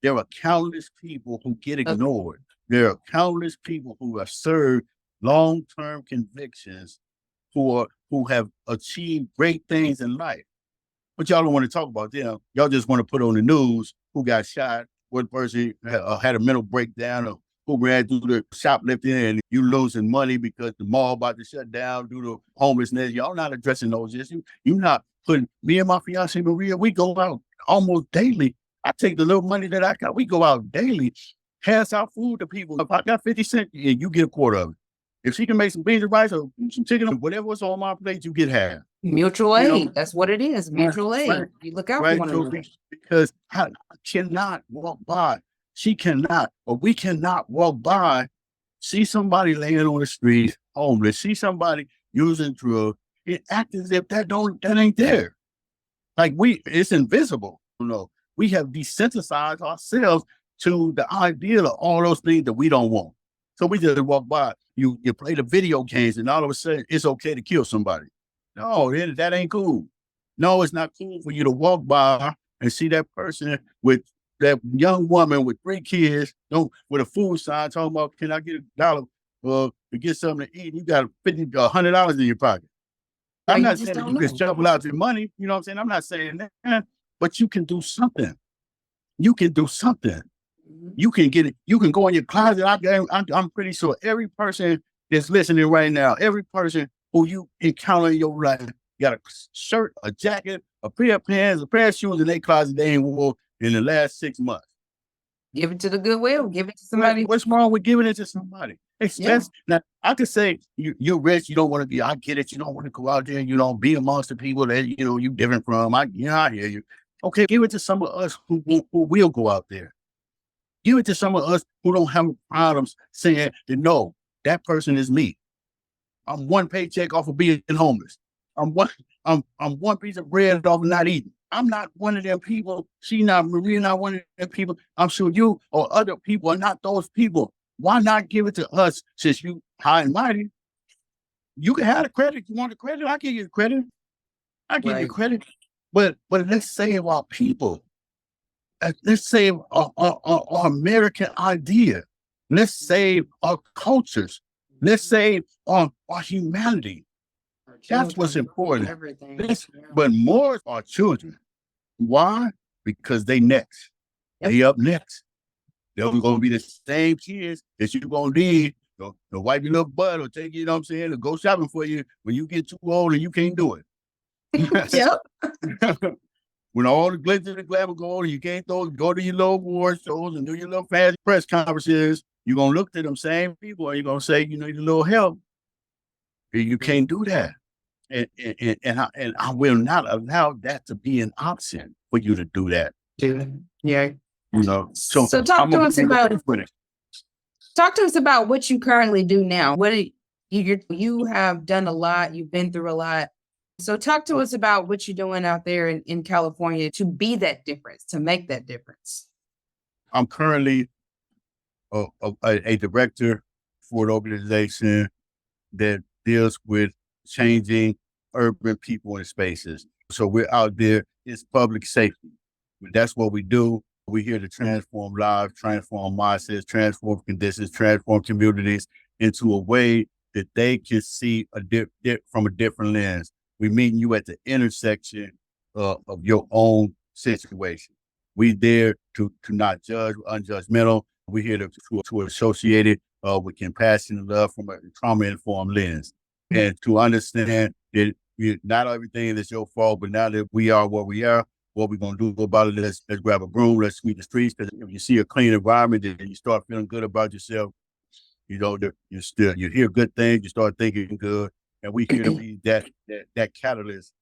There are countless people who get ignored. There are countless people who have served long-term convictions who have achieved great things in life. But y'all don't want to talk about them. Y'all just want to put on the news who got shot, what person had a mental breakdown, or who ran through the shoplifting and you losing money because the mall about to shut down due to homelessness. Y'all not addressing those issues. You not putting me and my fiance Maria, we go out almost daily. I take the little money that I got, we go out daily, pass out food to people. If I got 50 cents, yeah, you get a quarter of it. If she can make some beans and rice or some chicken or whatever was on my plate, you get half. Mutual You know, aid. That's what it is. Mutual aid. right, You look out for right. one So another. because I cannot walk by, she cannot, or we cannot walk by, see somebody laying on the street, homeless, see somebody using drugs, and act as if that ain't there. Like it's invisible. You know, we have desensitized ourselves to the idea of all those things that we don't want. So we just walk by. You play the video games, and all of a sudden it's okay to kill somebody. No, that ain't cool. No, it's not cool for you to walk by and see that person with that young woman with 3 kids, with a food sign talking about, can I get $1 to get something to eat? You got $100 in your pocket. I'm Right, you not just saying that don't you can know. shovel out your money, you know what I'm saying? I'm not saying that, but you can do something. You can do something. Mhm. You can get it. You can go in your closet. I'm pretty sure every person that's listening right now, every person who you encounter in your life, got a shirt, a jacket, a pair of pants, a pair of shoes in their closet they ain't wore in the last 6 months. Give it to the goodwill. Give it to Right? somebody. What's wrong with giving it to somebody? Yeah. Now, I could say you're rich. You don't want to be. I get it. You don't want to go out there. You don't be amongst the people that you different from. I hear you. Okay, give it to some of us who will go out there. Give it to some of us who don't have problems saying that no, that person is me. I'm one paycheck off of being homeless. I'm one piece of bread off of not eating. I'm not one of them people. She not Maria, not one of them people. I'm sure you or other people are not those people. Why not give it to us since you high and mighty? You can have the credit. You want the credit? I give you the credit. I give you Right. credit. But let's save our people. Let's save our American idea. Let's save our cultures. Let's save our humanity. Our That's what's children, important. everything. Yeah. But more our children. Why? Because they next. Yep. They up next. They're going to be the same kids that you're going to need to wipe your little butt or take, you know what I'm saying, to go shopping for you when you get too old and you can't do it. Yep. When all the glitz and the glamour go on, you can't go to your little award shows and do your little fancy press conferences. You're going to look to them same people and you're going to say, you need a little help. You can't do that. And I will not allow that to be an option for you to do that. Dude. Yeah. You know, So talk to us about it. talk to us about what you currently do now. You have done a lot. You've been through a lot. So talk to us about what you're doing out there in California to be that difference, to make that difference. I'm currently a director for an organization that deals with changing urban people and spaces. So we're out there. It's public safety. That's what we do. We're here to transform lives, transform mindsets, transform conditions, transform communities into a way that they can see from a different lens. We meeting you at the intersection of your own situation. We there to not judge, unjudgmental. We're here to associate it with compassion and love from a trauma-informed lens. And to understand that not everything is your fault, but now that we are where we are, what we're gonna do about it, let's grab a broom, let's sweep the streets. Because if you see a clean environment and you start feeling good about yourself, you know, you hear good things, you start thinking good, and we here to be that catalyst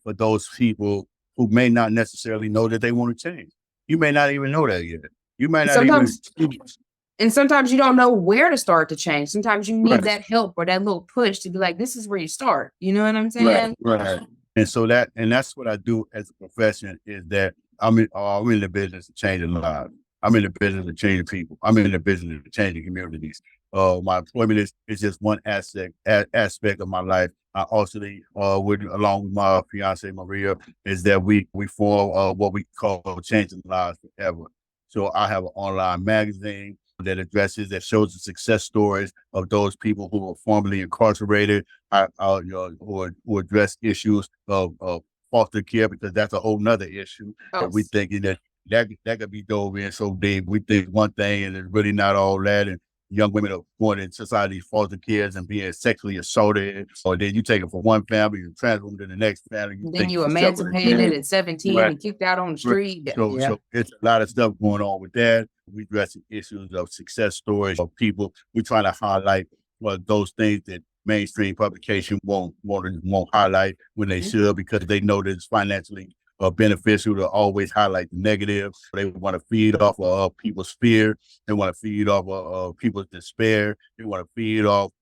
for those people who may not necessarily know that they want to change. You may not even know that yet. You might not even. Sometimes And sometimes you don't know where to start to change. Sometimes you need Right. that help or that little push to be like, this is where you start. You know what I'm saying? Right. And so that's what I do as a profession, is that I'm in the business of changing lives. I'm in the business of changing people. I'm in the business of changing communities. My employment is just one aspect of my life. I also, along with my fiance Maria, is that we form what we call Changing Lives Forever. So I have an online magazine that shows the success stories of those people who were formerly incarcerated, who address issues of foster care, because that's a whole nother issue that we thinking that could be dove in so deep. We think one thing and it's really not all that. And young women are going into society, foster kids, and being sexually assaulted. Or then you take it from one family and transfer them to the next family. Then you emancipated at 17 and kicked out on the street. So it's a lot of stuff going on with that. We address issues of success stories of people. We're trying to highlight those things that mainstream publication won't highlight when they should, because they know that it's financially beneficial to always highlight the negative. They want to feed off of people's fear. They want to feed off of people's despair. They want to feed off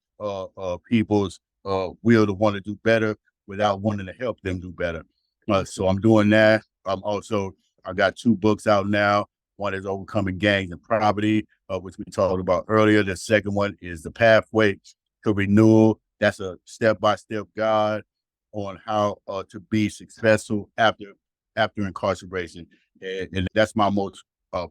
people's will to want to do better without wanting to help them do better. So I'm doing that. I got 2 books out now. One is Overcoming Gangs and Poverty, which we talked about earlier. The second one is The Pathway to Renewal. That's a step-by-step guide on how to be successful after incarceration. And that's my most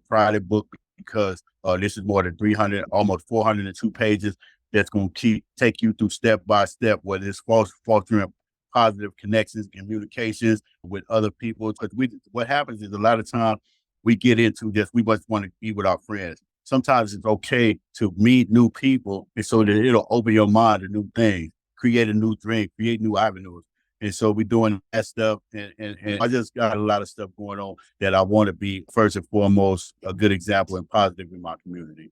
prided book, because this is more than 300, almost 402 pages that's going to take you through step by step, whether it's fostering positive connections, communications with other people. Because what happens is a lot of times we get into this, we just want to be with our friends. Sometimes it's okay to meet new people, and so that it'll open your mind to new things, create a new dream, create new avenues. And so we're doing that stuff. And I just got a lot of stuff going on that I want to be, first and foremost, a good example and positive in my community.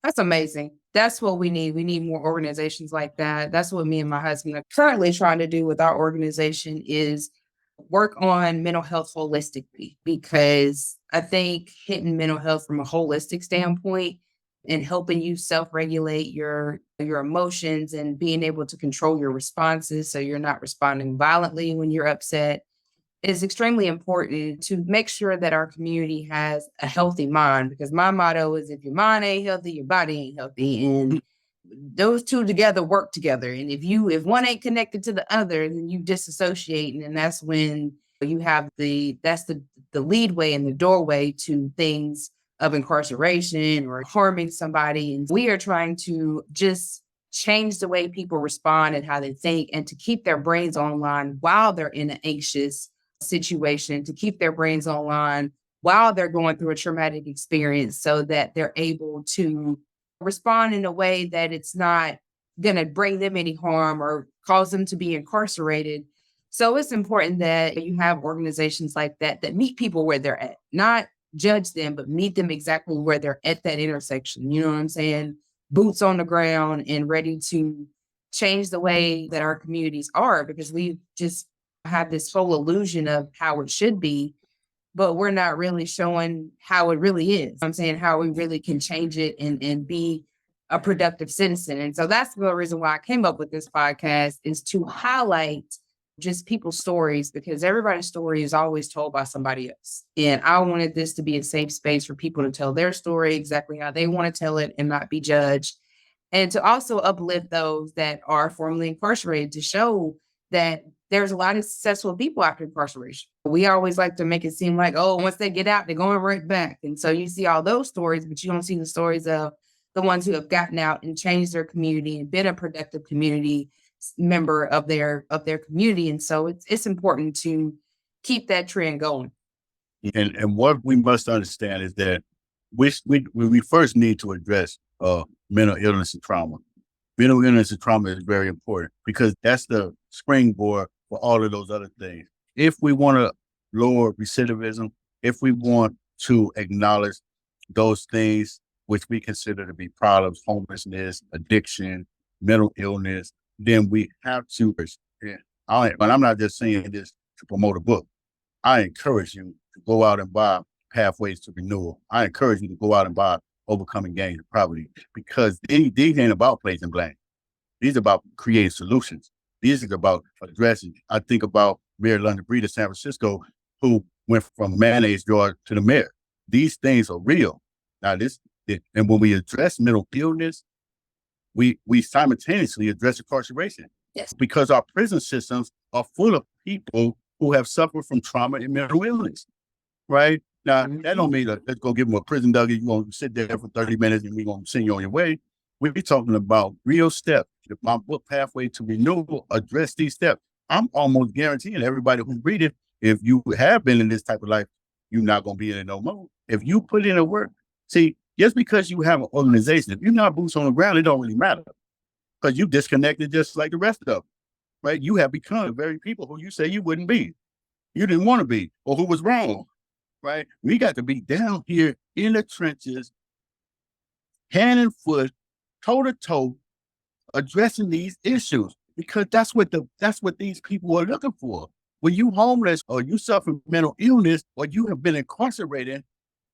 That's amazing. That's what we need. We need more organizations like that. That's what me and my husband are currently trying to do with our organization, is work on mental health holistically, because I think hitting mental health from a holistic standpoint and helping you self-regulate your emotions and being able to control your responses so you're not responding violently when you're upset is extremely important to make sure that our community has a healthy mind. Because my motto is, if your mind ain't healthy, your body ain't healthy. And those two together work together. And if one ain't connected to the other, then you disassociate. And that's when you have that's the leadway and the doorway to things of incarceration or harming somebody. And we are trying to just change the way people respond and how they think, and to keep their brains online while they're in an anxious situation, to keep their brains online while they're going through a traumatic experience, so that they're able to respond in a way that it's not going to bring them any harm or cause them to be incarcerated. So it's important that you have organizations like that meet people where they're at, not judge them, but meet them exactly where they're at that intersection. You know what I'm saying? Boots on the ground and ready to change the way that our communities are, because we just have this whole illusion of how it should be, but we're not really showing how it really is. I'm saying how we really can change it and be a productive citizen. And so that's the reason why I came up with this podcast, is to highlight just people's stories, because everybody's story is always told by somebody else. And I wanted this to be a safe space for people to tell their story exactly how they want to tell it and not be judged. And to also uplift those that are formerly incarcerated, to show that there's a lot of successful people after incarceration. We always like to make it seem like, oh, once they get out, they're going right back. And so you see all those stories, but you don't see the stories of the ones who have gotten out and changed their community and been a productive community member of their community. And so it's important to keep that trend going. And what we must understand is that we first need to address mental illness and trauma. Mental illness and trauma is very important because that's the springboard for all of those other things. If we want to lower recidivism, if we want to acknowledge those things which we consider to be problems, homelessness, addiction, mental illness, then we have to, but I'm not just saying this to promote a book. I encourage you to go out and buy Pathways to Renewal. I encourage you to go out and buy Overcoming Gangs of Poverty, because these ain't about placing blame. These are about creating solutions. These are about addressing. I think about Mayor London Breed of San Francisco, who went from mayonnaise jar to the mayor. These things are real. Now and when we address mental illness, we simultaneously address incarceration. Yes. Because our prison systems are full of people who have suffered from trauma and mental illness, right? Now, that don't mean let's go give them a prison duggie. You're going to sit there for 30 minutes and we're going to send you on your way. We're talking about real steps. My book, Pathway to Renewal, address these steps. I'm almost guaranteeing everybody who read it, if you have been in this type of life, you're not going to be in it no more. If you put in the work, see, just because you have an organization, if you're not boots on the ground, it don't really matter, because you disconnected just like the rest of them, right? You have become the very people who you say you wouldn't be, you didn't want to be, or who was wrong. Right? We got to be down here in the trenches, hand and foot, toe to toe, addressing these issues, because that's what these people are looking for. When you homeless or you suffer mental illness or you have been incarcerated,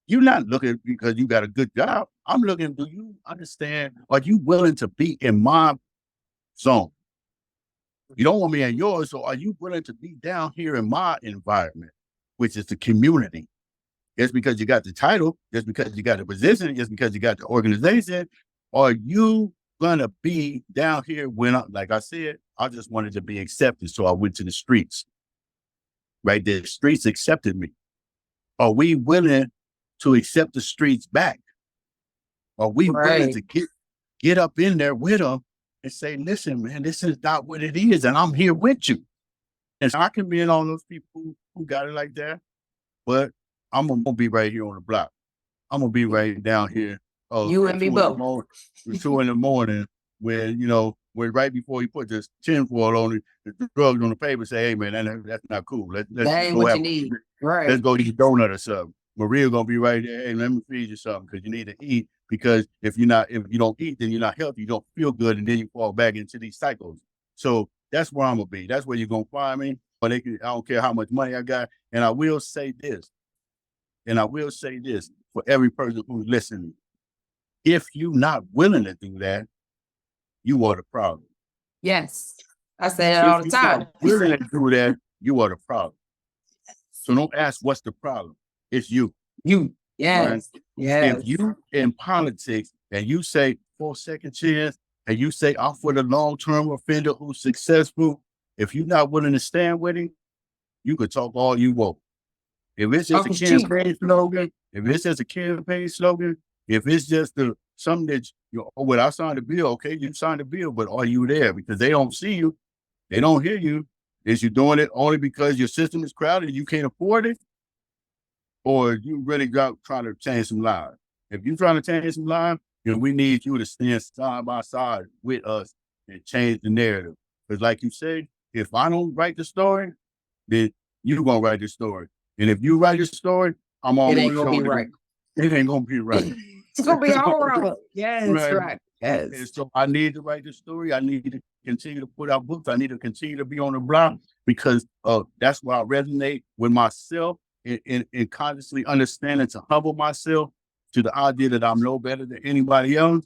you're not looking because you got a good job. I'm looking, do you understand? Are you willing to be in my zone? You don't want me in yours, so are you willing to be down here in my environment, which is the community? Just because you got the title, just because you got the position, just because you got the organization, are you gonna be down here when, like I said, I just wanted to be accepted, so I went to the streets. Right? The streets accepted me. Are we willing to accept the streets back? Are we willing to get up in there with them and say, listen, man, this is not what it is, and I'm here with you. And so I can be in all those people who got it like that, but I'm gonna be right here on the block. I'm gonna be right down here. You and me both. 2 in the morning, where right before he put this tinfoil on it, the drugs on the paper, say, hey man, that's not cool. Let's that ain't go what you need. Right. Let's go eat a donut or something. Maria gonna be right there. Hey, let me feed you something, because you need to eat. Because if you don't eat, then you're not healthy. You don't feel good, and then you fall back into these cycles. So that's where I'm gonna be. That's where you're gonna find me. But I don't care how much money I got. And I will say this. For every person who's listening. If you're not willing to do that, you are the problem. Yes. I say that all the time. If you're not willing to do that, you are the problem. So don't ask what's the problem. It's you. You. Yes. Right? Yes. If you in politics and you say for a second chance, and you say I'm for the long-term offender who's successful, if you're not willing to stand with him, you could talk all you want. If it's just a campaign slogan, if it's just something that I signed a bill, okay, you signed a bill, but are you there? Because they don't see you, they don't hear you. Is you doing it only because your system is crowded and you can't afford it? Or you really trying to change some lives? If you're trying to change some lives, then we need you to stand side by side with us and change the narrative. Because like you say, if I don't write the story, then you're going to write the story. And if you write the story, I'm almost it ain't gonna be right. It ain't gonna be right. It's gonna be all right. Yes, right. Yes. And so I need to write the story. I need to continue to put out books. I need to continue to be on the block, because that's where I resonate with myself and consciously understanding to humble myself to the idea that I'm no better than anybody else,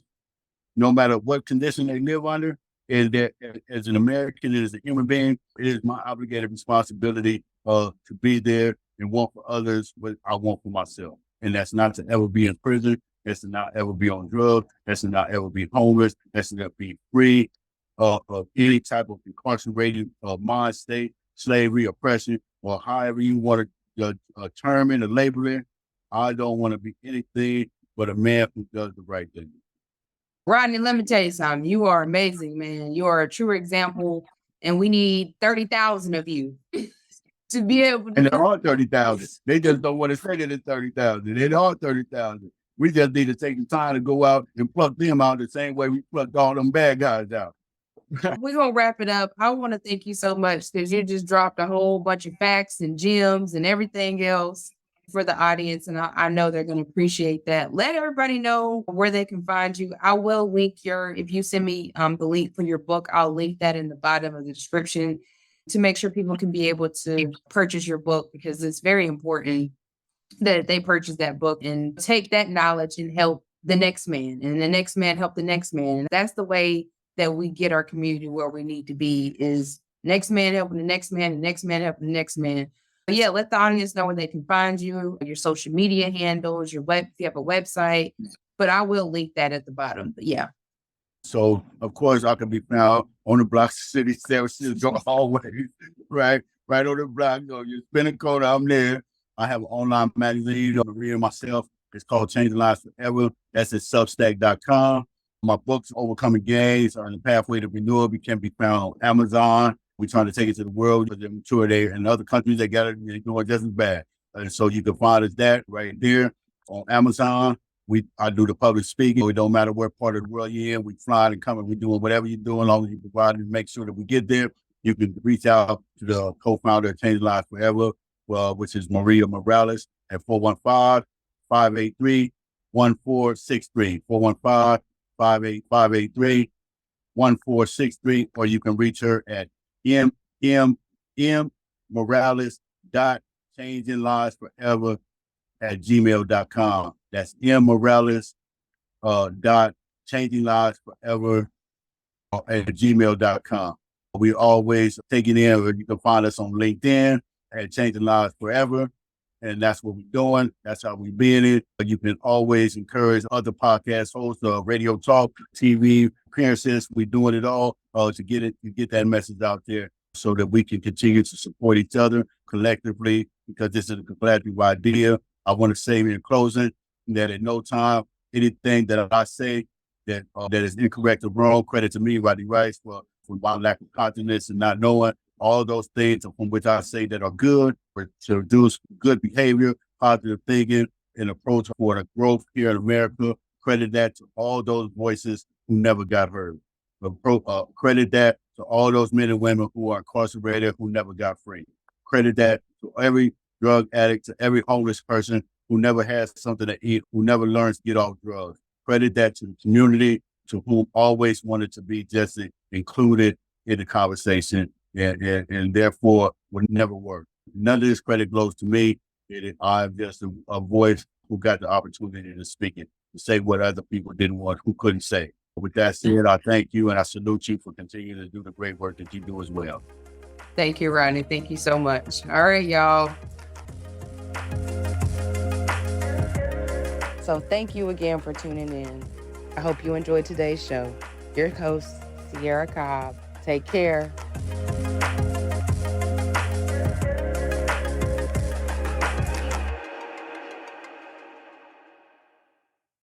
no matter what condition they live under. And that as an American and as a human being, it is my obligated responsibility to be there and want for others what I want for myself. And that's not to ever be in prison. That's to not ever be on drugs. That's to not ever be homeless. That's to not be free. of any type of incarcerated mind state, slavery, oppression, or however you want to term it or label it. I don't want to be anything but a man who does the right thing. Rodney, let me tell you something. You are amazing, man. You are a true example, and we need 30,000 of you to be able And to. there are 30,000. They just don't want to say that it's 30,000. There are 30,000. We just need to take the time to go out and pluck them out the same way we plucked all them bad guys out. We're going to wrap it up. I want to thank you so much because you just dropped a whole bunch of facts and gems and everything else for the audience. And I know they're going to appreciate that. Let everybody know where they can find you. I will link if you send me the link for your book, I'll link that in the bottom of the description to make sure people can be able to purchase your book, because it's very important that they purchase that book and take that knowledge and help the next man, and the next man help the next man. And that's the way that we get our community where we need to be, is next man helping the next man, the next man helping the next man. But yeah, let the audience know where they can find you, your social media handles, if you have a website, but I will link that at the bottom. But yeah. So, of course, I can be found on the block, city, San Francisco, always, right on the block. You spin a corner, I'm there. I have an online magazine on Maria and myself. It's called Changing Lives Forever. That's at substack.com. My books, Overcoming Gangs, are in the Pathway to Renewal. We can be found on Amazon. We're trying to take it to the world. They're mature there. In other countries, they got it, they're doing just as bad. And so you can find us that right there on Amazon. I do the public speaking. It don't matter what part of the world you're in. We fly and come and we're doing whatever you're doing, as long as you provide and make sure that we get there. You can reach out to the co-founder of Change Lives Forever, which is Maria Morales, at 415-583-1463. 415-583-1463, or you can reach her at mmorales.changinglivesforever@gmail.com. That's mmorales .changinglivesforever@gmail.com. We always take it in. You can find us on LinkedIn at Changing Lives Forever. And that's what we're doing. That's how we being it. You can always encourage other podcast hosts, radio talk, TV appearances. We're doing it all to get that message out there so that we can continue to support each other collectively, because this is a collaborative idea. I want to say in closing that at no time, anything that I say that is incorrect or wrong, credit to me, Rodney Wrice, for my lack of confidence and not knowing. All those things from which I say that are good, to produce good behavior, positive thinking, and approach for the growth here in America. Credit that to all those voices who never got heard. Credit that to all those men and women who are incarcerated who never got free. Credit that to every drug addict, to every homeless person who never has something to eat, who never learns to get off drugs. Credit that to the community, to whom always wanted to be just included in the conversation. And therefore would never work. None of this credit goes to me. I'm just a voice who got the opportunity to speak it, to say what other people didn't want, who couldn't say. With that said, I thank you and I salute you for continuing to do the great work that you do as well. Thank you, Rodney. Thank you so much. All right, y'all. So thank you again for tuning in. I hope you enjoyed today's show. Your host, Sierra Cobb. Take care.